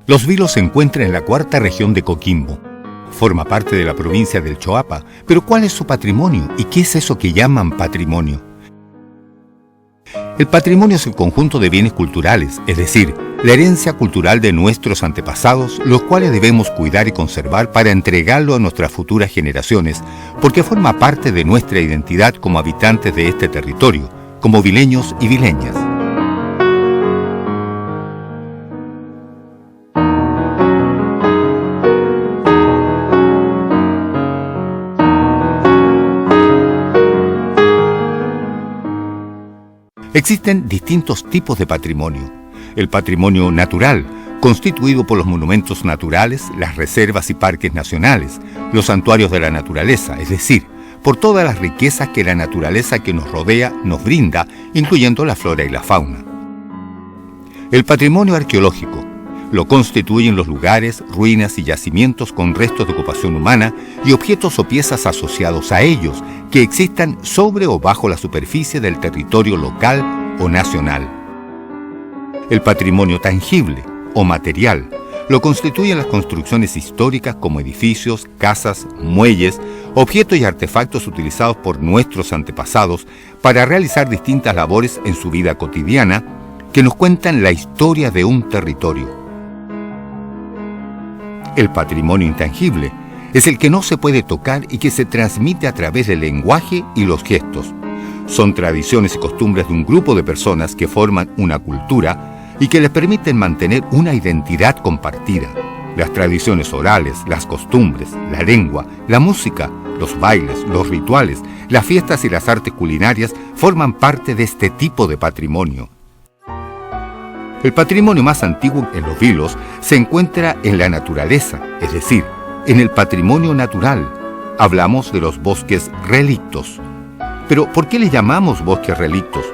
Los Vilos se encuentran en la cuarta región de Coquimbo. Forma parte de la provincia del Choapa, pero ¿cuál es su patrimonio y qué es eso que llaman patrimonio? El patrimonio es el conjunto de bienes culturales, es decir, la herencia cultural de nuestros antepasados, los cuales debemos cuidar y conservar para entregarlo a nuestras futuras generaciones, porque forma parte de nuestra identidad como habitantes de este territorio, como vileños y vileñas. Existen distintos tipos de patrimonio. El patrimonio natural, constituido por los monumentos naturales, las reservas y parques nacionales, los santuarios de la naturaleza, es decir, por todas las riquezas que la naturaleza que nos rodea nos brinda, incluyendo la flora y la fauna. El patrimonio arqueológico lo constituyen los lugares, ruinas y yacimientos con restos de ocupación humana y objetos o piezas asociados a ellos que existan sobre o bajo la superficie del territorio local o nacional. El patrimonio tangible o material lo constituyen las construcciones históricas como edificios, casas, muelles, objetos y artefactos utilizados por nuestros antepasados para realizar distintas labores en su vida cotidiana que nos cuentan la historia de un territorio. El patrimonio intangible es el que no se puede tocar y que se transmite a través del lenguaje y los gestos. Son tradiciones y costumbres de un grupo de personas que forman una cultura y que les permiten mantener una identidad compartida. Las tradiciones orales, las costumbres, la lengua, la música, los bailes, los rituales, las fiestas y las artes culinarias forman parte de este tipo de patrimonio. El patrimonio más antiguo en los Vilos se encuentra en la naturaleza, es decir, en el patrimonio natural. Hablamos de los bosques relictos. Pero ¿por qué les llamamos bosques relictos?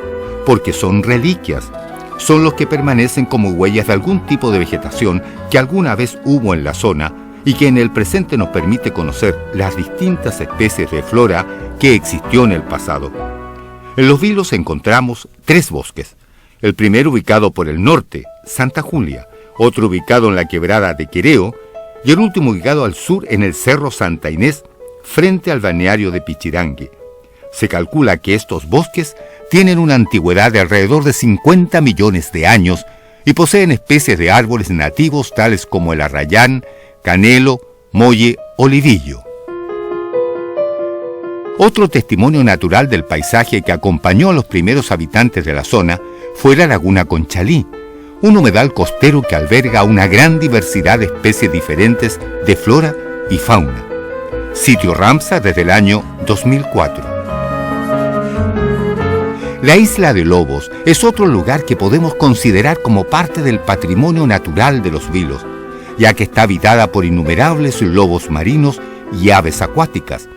Porque son reliquias. Son los que permanecen como huellas de algún tipo de vegetación que alguna vez hubo en la zona y que en el presente nos permite conocer las distintas especies de flora que existió en el pasado. En los Vilos encontramos 3 bosques. El primero ubicado por el norte, Santa Julia, otro ubicado en la quebrada de Quereo y el último ubicado al sur en el Cerro Santa Inés, frente al balneario de Pichirangue. Se calcula que estos bosques tienen una antigüedad de alrededor de 50 millones de años y poseen especies de árboles nativos tales como el arrayán, canelo, molle, olivillo. Otro testimonio natural del paisaje que acompañó a los primeros habitantes de la zona fue la laguna Conchalí, un humedal costero que alberga una gran diversidad de especies diferentes de flora y fauna. Sitio Ramsar desde el año 2004. La isla de Lobos es otro lugar que podemos considerar como parte del patrimonio natural de los Vilos, ya que está habitada por innumerables lobos marinos y aves acuáticas.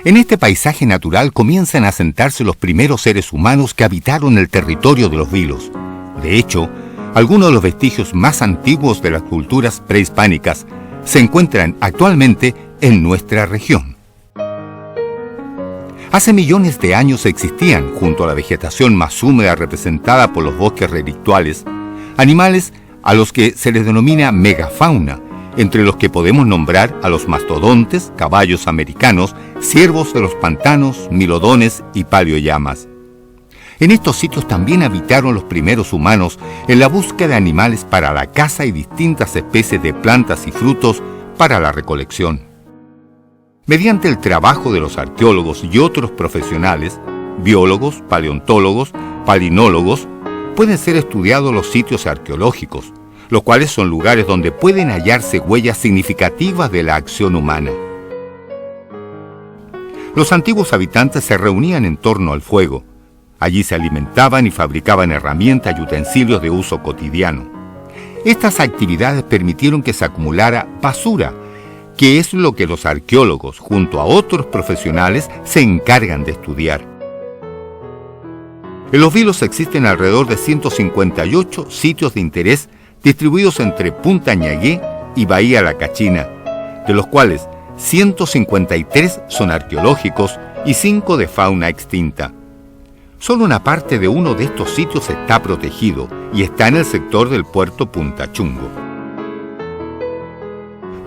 En este paisaje natural comienzan a asentarse los primeros seres humanos que habitaron el territorio de los Vilos. De hecho, algunos de los vestigios más antiguos de las culturas prehispánicas se encuentran actualmente en nuestra región. Hace millones de años existían, junto a la vegetación más húmeda representada por los bosques relictuales, animales a los que se les denomina megafauna, entre los que podemos nombrar a los mastodontes, caballos americanos, ciervos de los pantanos, milodones y paleollamas. En estos sitios también habitaron los primeros humanos en la búsqueda de animales para la caza y distintas especies de plantas y frutos para la recolección. Mediante el trabajo de los arqueólogos y otros profesionales, biólogos, paleontólogos, palinólogos, pueden ser estudiados los sitios arqueológicos, los cuales son lugares donde pueden hallarse huellas significativas de la acción humana. Los antiguos habitantes se reunían en torno al fuego. Allí se alimentaban y fabricaban herramientas y utensilios de uso cotidiano. Estas actividades permitieron que se acumulara basura, que es lo que los arqueólogos, junto a otros profesionales, se encargan de estudiar. En los Vilos existen alrededor de 158 sitios de interés distribuidos entre Punta Ñagué y Bahía La Cachina, de los cuales 153 son arqueológicos y 5 de fauna extinta. Solo una parte de uno de estos sitios está protegido y está en el sector del puerto Punta Chungo.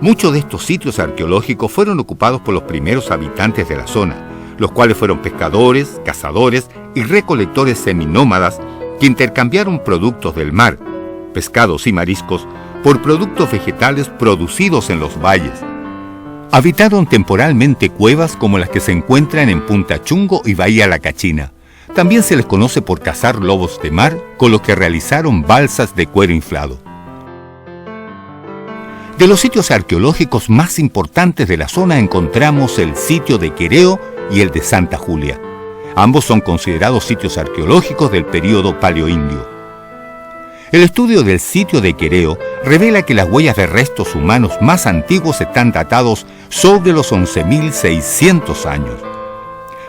Muchos de estos sitios arqueológicos fueron ocupados por los primeros habitantes de la zona, los cuales fueron pescadores, cazadores y recolectores seminómadas que intercambiaron productos del mar, pescados y mariscos, por productos vegetales producidos en los valles. Habitaron temporalmente cuevas como las que se encuentran en Punta Chungo y Bahía La Cachina. También se les conoce por cazar lobos de mar, con los que realizaron balsas de cuero inflado. De los sitios arqueológicos más importantes de la zona encontramos el sitio de Quereo y el de Santa Julia. Ambos son considerados sitios arqueológicos del período paleoindio. El estudio del sitio de Quereo revela que las huellas de restos humanos más antiguos están datados sobre los 11.600 años.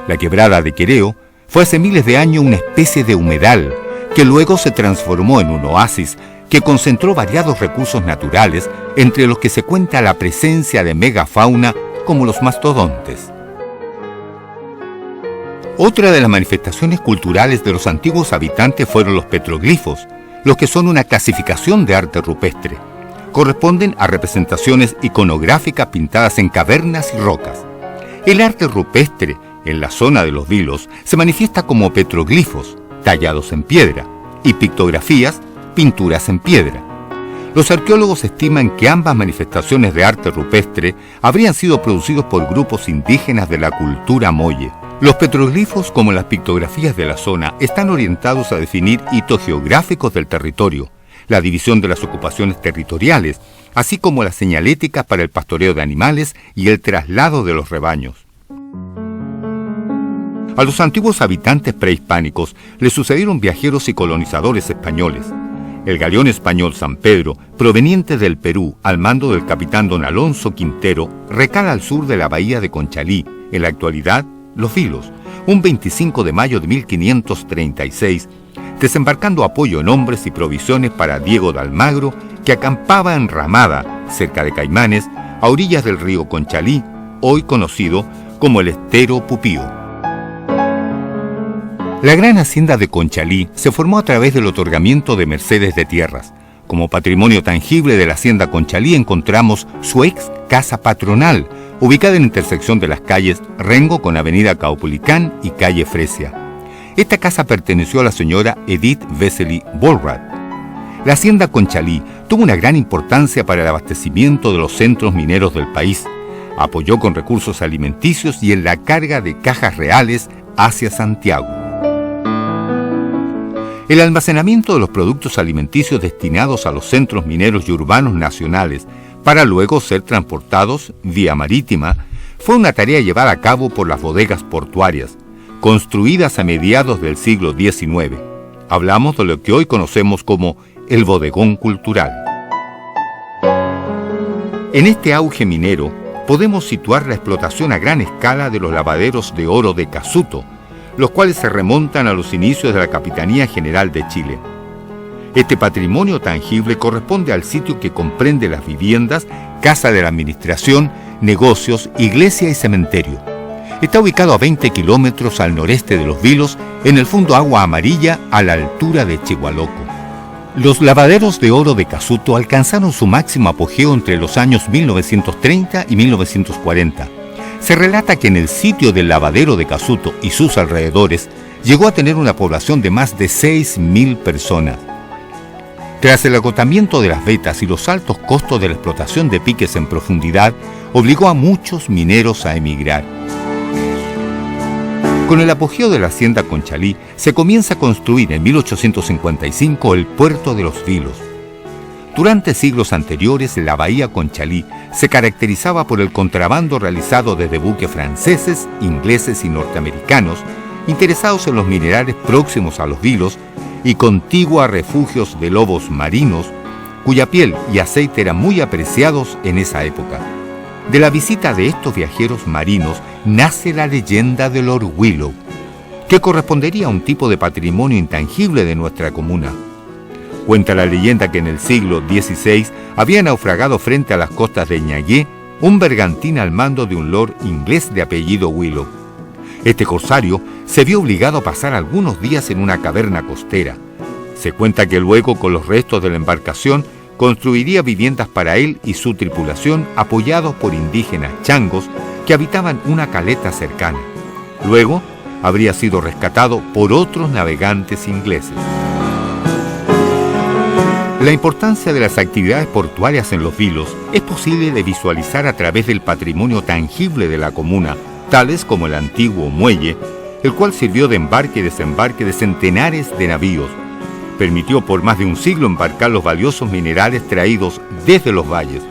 La quebrada de Quereo fue hace miles de años una especie de humedal que luego se transformó en un oasis que concentró variados recursos naturales, entre los que se cuenta la presencia de megafauna como los mastodontes. Otra de las manifestaciones culturales de los antiguos habitantes fueron los petroglifos, los que son una clasificación de arte rupestre. Corresponden a representaciones iconográficas pintadas en cavernas y rocas. El arte rupestre, en la zona de los Vilos, se manifiesta como petroglifos, tallados en piedra, y pictografías, pinturas en piedra. Los arqueólogos estiman que ambas manifestaciones de arte rupestre habrían sido producidos por grupos indígenas de la cultura moye. Los petroglifos, como las pictografías de la zona, están orientados a definir hitos geográficos del territorio, la división de las ocupaciones territoriales, así como las señaléticas para el pastoreo de animales y el traslado de los rebaños. A los antiguos habitantes prehispánicos les sucedieron viajeros y colonizadores españoles. El galeón español San Pedro, proveniente del Perú al mando del capitán don Alonso Quintero, recala al sur de la bahía de Conchalí, en la actualidad Los Vilos, un 25 de mayo de 1536, desembarcando apoyo en hombres y provisiones para Diego de Almagro, que acampaba en Ramada, cerca de Caimanes, a orillas del río Conchalí, hoy conocido como el Estero Pupío. La gran hacienda de Conchalí se formó a través del otorgamiento de mercedes de tierras. Como patrimonio tangible de la hacienda Conchalí encontramos su ex casa patronal, ubicada en la intersección de las calles Rengo con avenida Caupolicán y calle Fresia. Esta casa perteneció a la señora Edith Vesely Bolrad. La hacienda Conchalí tuvo una gran importancia para el abastecimiento de los centros mineros del país. Apoyó con recursos alimenticios y en la carga de cajas reales hacia Santiago. El almacenamiento de los productos alimenticios destinados a los centros mineros y urbanos nacionales para luego ser transportados vía marítima fue una tarea llevada a cabo por las bodegas portuarias, construidas a mediados del siglo XIX. Hablamos de lo que hoy conocemos como el bodegón cultural. En este auge minero podemos situar la explotación a gran escala de los lavaderos de oro de Casuto, los cuales se remontan a los inicios de la Capitanía General de Chile. Este patrimonio tangible corresponde al sitio que comprende las viviendas, casa de la administración, negocios, iglesia y cementerio. Está ubicado a 20 kilómetros al noreste de Los Vilos, en el fondo Agua Amarilla, a la altura de Chihualoco. Los lavaderos de oro de Casuto alcanzaron su máximo apogeo entre los años 1930 y 1940. Se relata que en el sitio del lavadero de Casuto y sus alrededores llegó a tener una población de más de 6.000 personas. Tras el agotamiento de las vetas y los altos costos de la explotación de piques en profundidad, obligó a muchos mineros a emigrar. Con el apogeo de la hacienda Conchalí, se comienza a construir en 1855 el puerto de Los Vilos. Durante siglos anteriores, la bahía Conchalí se caracterizaba por el contrabando realizado desde buques franceses, ingleses y norteamericanos, interesados en los minerales próximos a Los Vilos y contigua a refugios de lobos marinos, cuya piel y aceite eran muy apreciados en esa época. De la visita de estos viajeros marinos nace la leyenda de Lord Willow, que correspondería a un tipo de patrimonio intangible de nuestra comuna. Cuenta la leyenda que en el siglo XVI había naufragado frente a las costas de Ñayé un bergantín al mando de un lord inglés de apellido Willow. Este corsario se vio obligado a pasar algunos días en una caverna costera. Se cuenta que luego, con los restos de la embarcación, construiría viviendas para él y su tripulación apoyados por indígenas changos que habitaban una caleta cercana. Luego, habría sido rescatado por otros navegantes ingleses. La importancia de las actividades portuarias en Los Vilos es posible de visualizar a través del patrimonio tangible de la comuna, tales como el antiguo muelle, el cual sirvió de embarque y desembarque de centenares de navíos. Permitió por más de un siglo embarcar los valiosos minerales traídos desde los valles.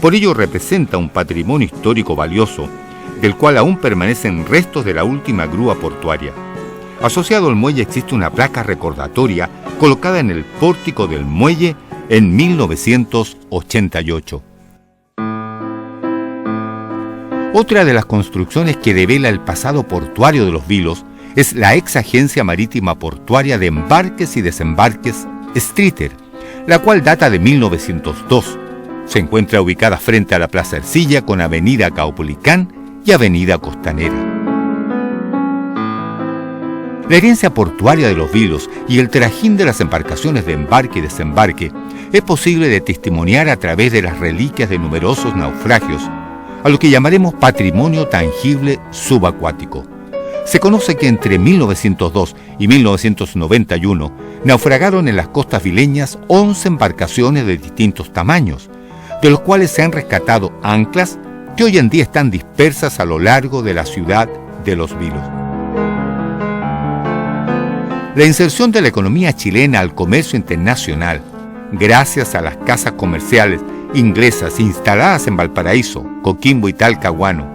Por ello representa un patrimonio histórico valioso, del cual aún permanecen restos de la última grúa portuaria. Asociado al muelle existe una placa recordatoria colocada en el pórtico del muelle en 1988. Otra de las construcciones que devela el pasado portuario de Los Vilos es la ex agencia marítima portuaria de embarques y desembarques Streeter, la cual data de 1902. Se encuentra ubicada frente a la Plaza Ercilla con Avenida Caupolicán y Avenida Costanera. La herencia portuaria de Los Vilos y el trajín de las embarcaciones de embarque y desembarque es posible de testimoniar a través de las reliquias de numerosos naufragios, a lo que llamaremos patrimonio tangible subacuático. Se conoce que entre 1902 y 1991 naufragaron en las costas vileñas 11 embarcaciones de distintos tamaños, de los cuales se han rescatado anclas que hoy en día están dispersas a lo largo de la ciudad de Los Vilos. La inserción de la economía chilena al comercio internacional, gracias a las casas comerciales inglesas instaladas en Valparaíso, Coquimbo y Talcahuano,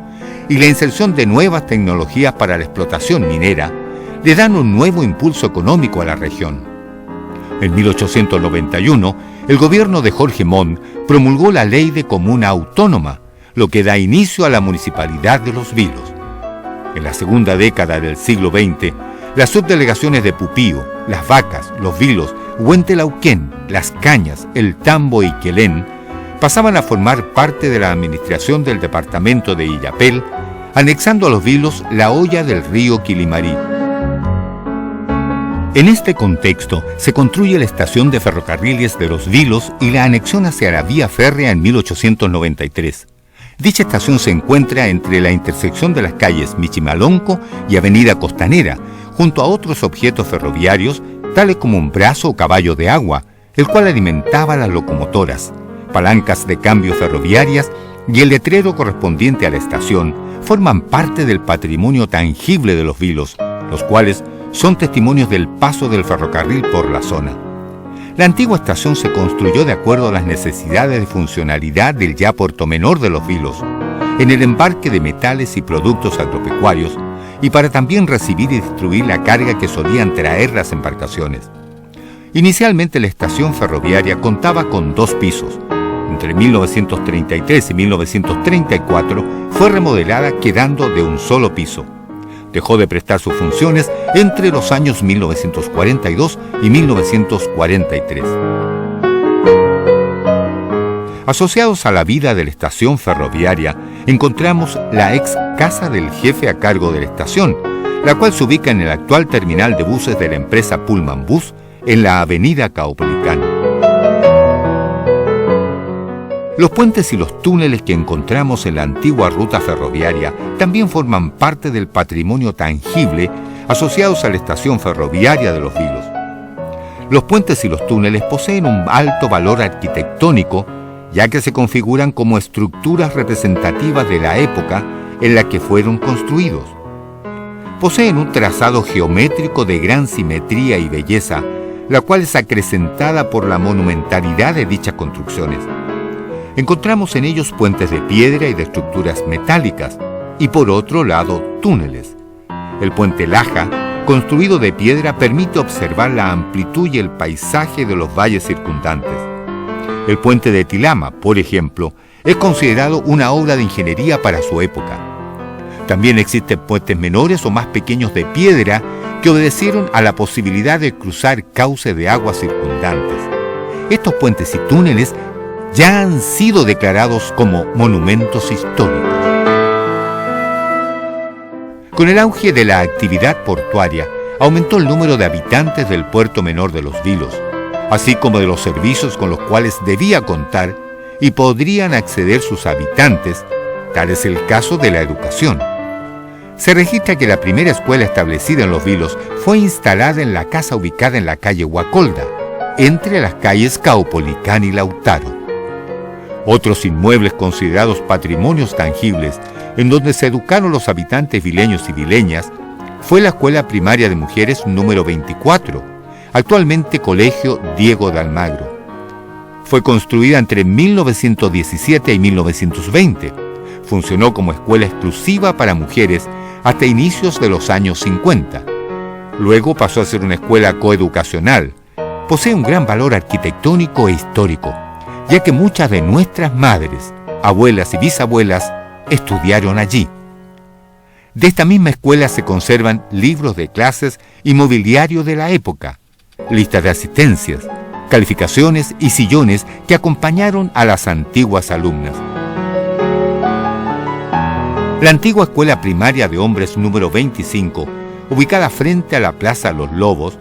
y la inserción de nuevas tecnologías para la explotación minera, le dan un nuevo impulso económico a la región. En 1891, el gobierno de Jorge Montt promulgó la Ley de Comuna Autónoma, lo que da inicio a la municipalidad de Los Vilos. En la segunda década del siglo XX, las subdelegaciones de Pupío, Las Vacas, Los Vilos, Huentelauquén, Las Cañas, El Tambo y Quelén pasaban a formar parte de la administración del departamento de Illapel, anexando a Los Vilos la hoya del río Quilimarí. En este contexto se construye la estación de ferrocarriles de Los Vilos y la anexión hacia la vía férrea en 1893. Dicha estación se encuentra entre la intersección de las calles Michimalonco y Avenida Costanera, junto a otros objetos ferroviarios, tales como un brazo o caballo de agua, el cual alimentaba las locomotoras, palancas de cambio ferroviarias y el letrero correspondiente a la estación, forman parte del patrimonio tangible de Los Vilos, los cuales son testimonios del paso del ferrocarril por la zona. La antigua estación se construyó de acuerdo a las necesidades de funcionalidad del ya Puerto Menor de Los Vilos, en el embarque de metales y productos agropecuarios, y para también recibir y distribuir la carga que solían traer las embarcaciones. Inicialmente la estación ferroviaria contaba con 2 pisos. Entre 1933 y 1934 fue remodelada quedando de un solo piso. Dejó de prestar sus funciones entre los años 1942 y 1943. Asociados a la vida de la estación ferroviaria, encontramos la ex casa del jefe a cargo de la estación, la cual se ubica en el actual terminal de buses de la empresa Pullman Bus, en la avenida Caupolicán. Los puentes y los túneles que encontramos en la antigua ruta ferroviaria también forman parte del patrimonio tangible asociados a la estación ferroviaria de Los Vilos. Los puentes y los túneles poseen un alto valor arquitectónico, ya que se configuran como estructuras representativas de la época en la que fueron construidos. Poseen un trazado geométrico de gran simetría y belleza, la cual es acrecentada por la monumentalidad de dichas construcciones. Encontramos en ellos puentes de piedra y de estructuras metálicas, y por otro lado, túneles. El puente Laja, construido de piedra, permite observar la amplitud y el paisaje de los valles circundantes. El puente de Tilama, por ejemplo, es considerado una obra de ingeniería para su época. También existen puentes menores o más pequeños de piedra que obedecieron a la posibilidad de cruzar cauces de aguas circundantes. Estos puentes y túneles ya han sido declarados como monumentos históricos. Con el auge de la actividad portuaria, aumentó el número de habitantes del Puerto Menor de Los Vilos. así como de los servicios con los cuales debía contar y podrían acceder sus habitantes. Tal es el caso de la educación. Se registra que la primera escuela establecida en Los Vilos fue instalada en la casa ubicada en la calle Guacolda, entre las calles Caupolicán y Lautaro. Otros inmuebles considerados patrimonios tangibles, en donde se educaron los habitantes vileños y vileñas, fue la Escuela Primaria de Mujeres número 24, actualmente Colegio Diego de Almagro. Fue construida entre 1917 y 1920. Funcionó como escuela exclusiva para mujeres hasta inicios de los años 50. Luego pasó a ser una escuela coeducacional. Posee un gran valor arquitectónico e histórico, ya que muchas de nuestras madres, abuelas y bisabuelas estudiaron allí. De esta misma escuela se conservan libros de clases y mobiliario de la época, listas de asistencias, calificaciones y sillones que acompañaron a las antiguas alumnas. La antigua Escuela Primaria de Hombres número 25, ubicada frente a la Plaza Los Lobos,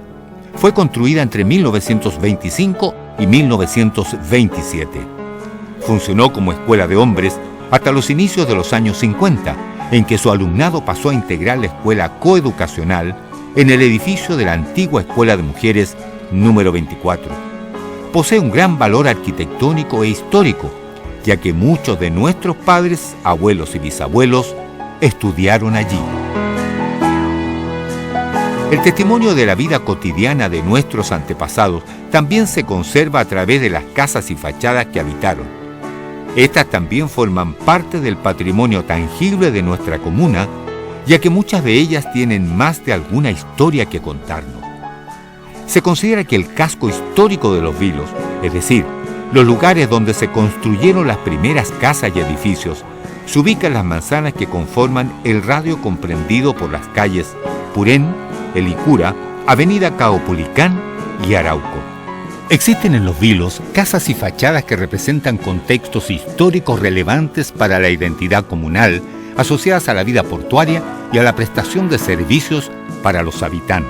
fue construida entre 1925 y 1927. Funcionó como escuela de hombres hasta los inicios de los años 50, en que su alumnado pasó a integrar la escuela coeducacional en el edificio de la antigua Escuela de Mujeres número 24. Posee un gran valor arquitectónico e histórico, ya que muchos de nuestros padres, abuelos y bisabuelos estudiaron allí. El testimonio de la vida cotidiana de nuestros antepasados también se conserva a través de las casas y fachadas que habitaron. Estas también forman parte del patrimonio tangible de nuestra comuna, ya que muchas de ellas tienen más de alguna historia que contarnos. Se considera que el casco histórico de Los Vilos, es decir, los lugares donde se construyeron las primeras casas y edificios, se ubica en las manzanas que conforman el radio comprendido por las calles Purén, Helicura, Avenida Caupolicán y Arauco. Existen en Los Vilos casas y fachadas que representan contextos históricos relevantes para la identidad comunal, asociadas a la vida portuaria y a la prestación de servicios para los habitantes.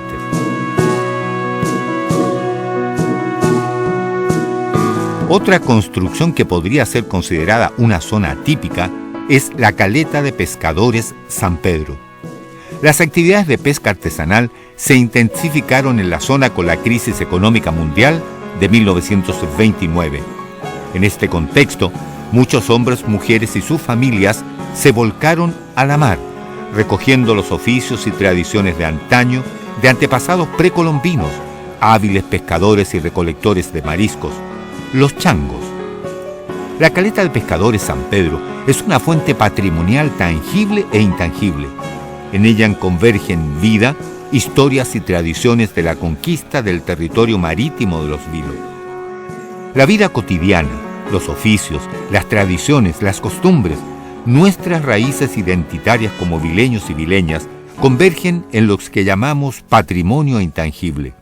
Otra construcción que podría ser considerada una zona atípica es la Caleta de Pescadores San Pedro. Las actividades de pesca artesanal se intensificaron en la zona con la crisis económica mundial de 1929. En este contexto, muchos hombres, mujeres y sus familias se volcaron a la mar, recogiendo los oficios y tradiciones de antaño de antepasados precolombinos, hábiles pescadores y recolectores de mariscos, los changos. La Caleta de Pescadores San Pedro es una fuente patrimonial tangible e intangible. En ella convergen vida, historias y tradiciones de la conquista del territorio marítimo de Los Vilos. La vida cotidiana, los oficios, las tradiciones, las costumbres, nuestras raíces identitarias como vileños y vileñas convergen en lo que llamamos patrimonio intangible.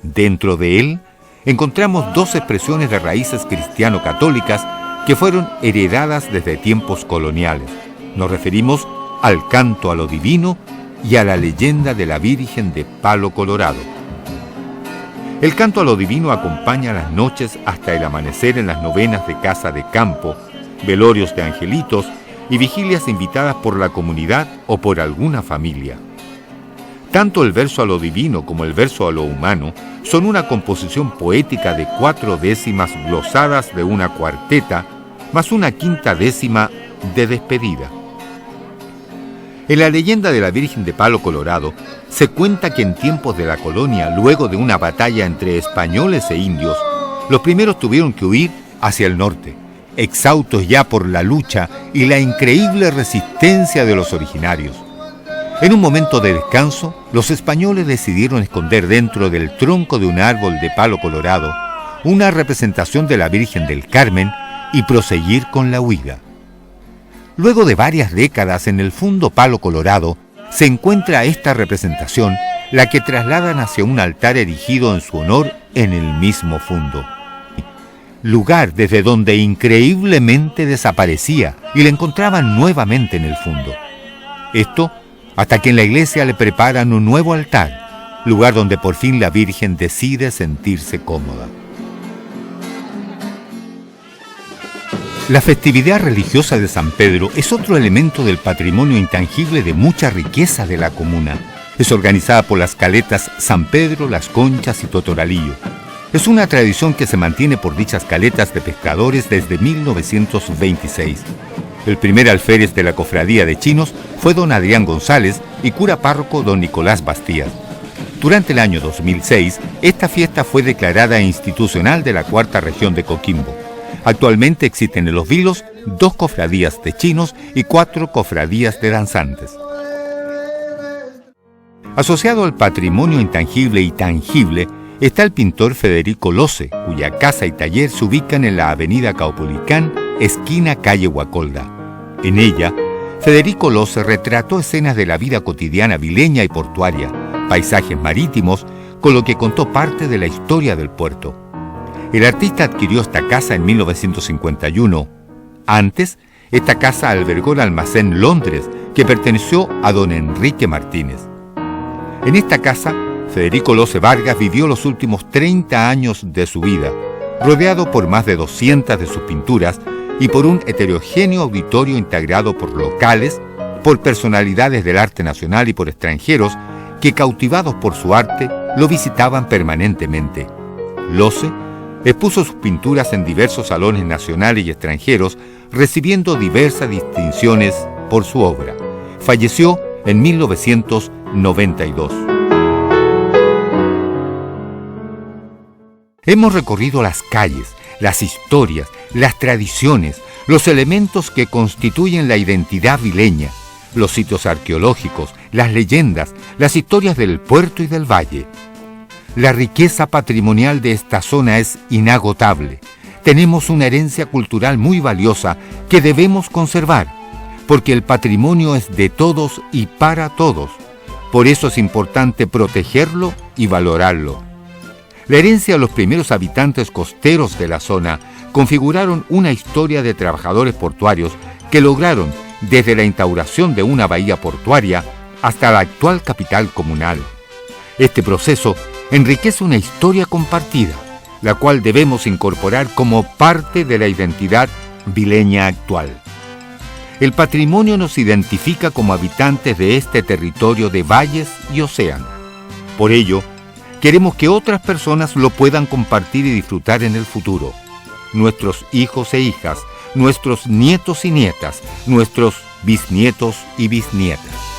Dentro de él encontramos dos expresiones de raíces cristiano-católicas que fueron heredadas desde tiempos coloniales. Nos referimos al canto a lo divino y a la leyenda de la Virgen de Palo Colorado. El canto a lo divino acompaña las noches hasta el amanecer en las novenas de casa de campo, velorios de angelitos y vigilias invitadas por la comunidad o por alguna familia. Tanto el verso a lo divino como el verso a lo humano son una composición poética de 4 décimas glosadas de una cuarteta, más una quinta décima de despedida. En la leyenda de la Virgen de Palo Colorado, se cuenta que en tiempos de la colonia, luego de una batalla entre españoles e indios, los primeros tuvieron que huir hacia el norte, exhaustos ya por la lucha y la increíble resistencia de los originarios. En un momento de descanso, los españoles decidieron esconder dentro del tronco de un árbol de palo colorado una representación de la Virgen del Carmen y proseguir con la huida. Luego de varias décadas en el fondo Palo Colorado, se encuentra esta representación, la que trasladan hacia un altar erigido en su honor en el mismo fondo. Lugar desde donde increíblemente desaparecía y la encontraban nuevamente en el fondo. Esto hasta que en la iglesia le preparan un nuevo altar, lugar donde por fin la Virgen decide sentirse cómoda. La festividad religiosa de San Pedro es otro elemento del patrimonio intangible de mucha riqueza de la comuna. Es organizada por las caletas San Pedro, Las Conchas y Totoralillo. Es una tradición que se mantiene por dichas caletas de pescadores desde 1926. El primer alférez de la cofradía de chinos fue don Adrián González y cura párroco don Nicolás Bastías. Durante el año 2006, esta fiesta fue declarada institucional de la cuarta región de Coquimbo. Actualmente existen en Los Vilos 2 cofradías de chinos y 4 cofradías de danzantes. Asociado al patrimonio intangible y tangible está el pintor Federico Lose, cuya casa y taller se ubican en la avenida Caupolicán, esquina calle Huacolda. En ella, Federico Lose retrató escenas de la vida cotidiana vileña y portuaria, paisajes marítimos, con lo que contó parte de la historia del puerto. El artista adquirió esta casa en 1951. Antes, esta casa albergó el almacén Londres, que perteneció a don Enrique Martínez. En esta casa, Federico Lose Vargas vivió los últimos 30 años de su vida, rodeado por más de 200 de sus pinturas y por un heterogéneo auditorio integrado por locales, por personalidades del arte nacional y por extranjeros que, cautivados por su arte, lo visitaban permanentemente. Lose expuso sus pinturas en diversos salones nacionales y extranjeros, recibiendo diversas distinciones por su obra. Falleció en 1992. Hemos recorrido las calles, las historias, las tradiciones, los elementos que constituyen la identidad vileña, los sitios arqueológicos, las leyendas, las historias del puerto y del valle. La riqueza patrimonial de esta zona es inagotable. Tenemos una herencia cultural muy valiosa que debemos conservar, porque el patrimonio es de todos y para todos. Por eso es importante protegerlo y valorarlo. La herencia de los primeros habitantes costeros de la zona configuraron una historia de trabajadores portuarios que lograron, desde la instauración de una bahía portuaria hasta la actual capital comunal. Este proceso enriquece una historia compartida, la cual debemos incorporar como parte de la identidad vileña actual. El patrimonio nos identifica como habitantes de este territorio de valles y océano. Por ello, queremos que otras personas lo puedan compartir y disfrutar en el futuro. Nuestros hijos e hijas, nuestros nietos y nietas, nuestros bisnietos y bisnietas.